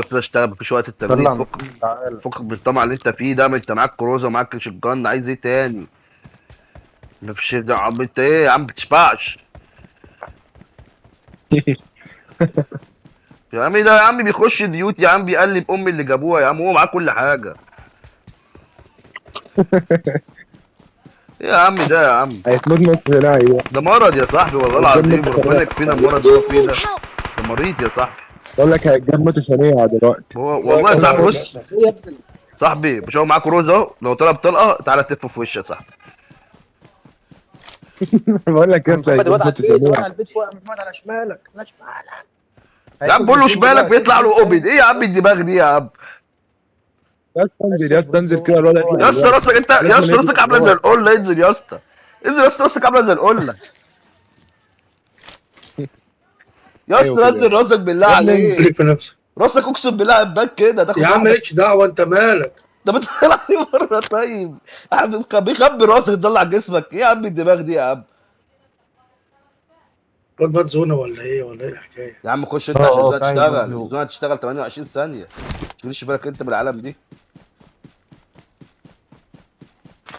تروح تشتغل، مفيش وقت التمرين، يلا فك. تعال. فك بالطمع اللي انت فيه ده، ما انت معاك كروزه ومعاك شجان، عايز ايه تاني؟ مفيش يا عم، انت ايه يا عم بتشبعش؟ يا عم ده يا عم بيخش بيوت يا عم، بيقلب ام اللي جابوها يا عم، هو معاه كل حاجه. ايه يا عم ده يا عم؟ هيتموت موت ثنائي. ده مرض يا صاحبي والله هيتجمد العظيم، ربنا ثنائي. يكفينا المرض اللي هو فيه ده. Help! ده مريض يا صاحبي. بقول لك هيتجمد ثنائي دلوقتي. هو لا والله يا كان صاحبي على بص. المكنة. ايه يا ابني؟ صاحبي مش هو معاه كروز اهو، لو طلب طلقه تعالى تلف في وشي يا صاحبي. بقول لك يا اسطى محمد الواد على هيتجمد البيت، الواد ثنائي. على البيت فوق يا محمد، على شمالك على شمالك. يا عم بقول له شمالك بيطلع له اوبد، ايه يا عم الدماغ دي يا عم؟ يا اسطى انزل يا اسطى، انزل كده الواد هيطلع يا اسطى دلوقتي. راسك انت يا اسطى، راسك عامله زي القله، انزل يا اسطى. انزل يا اسطى، راسك عامله زي القله. يا اسطى ايوه كده. نزل راسك بالله يا ابني عليك. انزل. سيب في نفسك راسك اقسم بالله عباك كده تاخد يا عم، واحده. مالكش دعوة، انت مالك؟ ده بتطلع لي مره طيب. يا عم بيخبي راسك تطلع جسمك، ايه يا عم الدماغ دي يا عم؟ واد زونة ولا ايه الحكاية؟ يا عم خش انت عشان الزونه فاهم تشتغل، قصدي. الزونه تشتغل 28 ثانيه. ما تشغلش بالك انت بالعالم دي.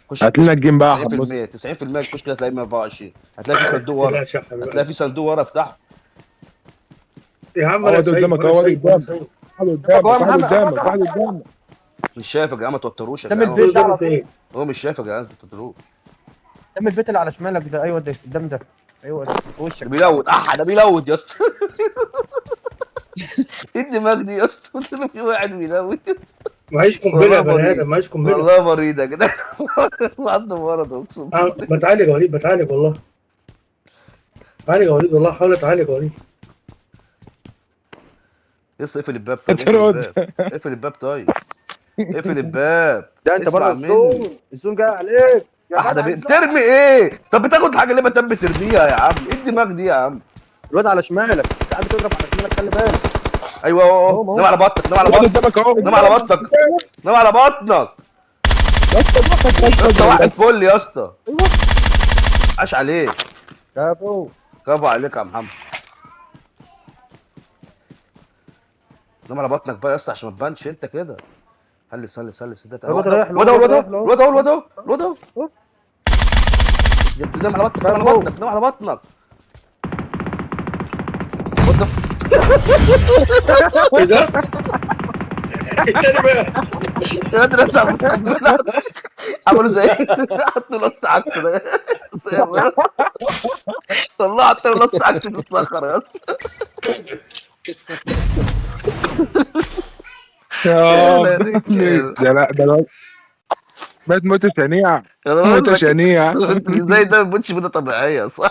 خش هات لنا الجيم بقى يا حمود. 90% 90% تخش كده تلاقي 124، هتلاقي في صندوق ورا. لا شحن بقى. هتلاقي في صندوق ورا افتحه. يا عم هو انا ده سايب، قدامك، انا هو ده سايب، انا قدامك. سايب. واحد قدامك، هو واحد محمد قدامك، واحد قدامك. مش شايفك يا جدعان، ما توتروش يا قدام جدعان. البيت ده على ضربت طول. ايه؟ هو مش شايفك يا جدعان، ما توتروش. قدام البيت اللي على شمالك ده، ايوه ده قدام ده. ايوه ده في وشك. ده بيلود، ده بيلود يا اسطى. ايه الدماغ دي يا اسطى؟ قلت له في واحد بيلود. معيش قنبلة يا بني ادم، معيش قنبلة. والله مريض يا جدعان. والله عنده مرض اقسم بالله. بتعالج يا وليد، بتعالج والله. تعالج يا وليد والله، حاول اتعالج يا وليد. يس اقفل الباب طيب، اقفل ترد. الباب. اقفل الباب طيب. اقفل الباب. ده انت اسمع بره مني. الزون، الزون جاي عليك يا احنا جدع. بترمي ايه؟ طب بتاخد الحاجه اللي بتم بترميها يا عم، ايه الدماغ دي يا عم؟ الواد على شمالك، انت قاعد بتضرب على شمالك، خلي بالك. ايوه اهو، ما هو. نام على بطنك، نام على الواد بطنك. قدامك اهو. نام على بطنك. نام على بطنك. يا اسطى ضغط، يا يا اسطى واحد اسطى. فل يا اسطى. ايوه عاش عليك. كابو. برافو عليك يا محمد. نام على بطنك بقى يا اسطى عشان ما تبانش انت كده. هلس هلس هلس ده الواد رايح له، الواد اهو، الواد رايح اهو، له. الواد اهو، الواد اهو، الواد اهو. أهو. نام على بطنك، نام على كابو. بطنك، نام على بطنك. وات ذا ايه ده؟ التاني بقى. الواد رسم. عملوا زي حطوا لص عكس ده. والله حطوا لص عكس في الصخره يا اسطى. يا لا ابني رجال. ده لا ده الواد مات موتة شنيعة. انا بقول موتة لك شنيعة. ازاي ده ما بتش موتة طبيعيه صح؟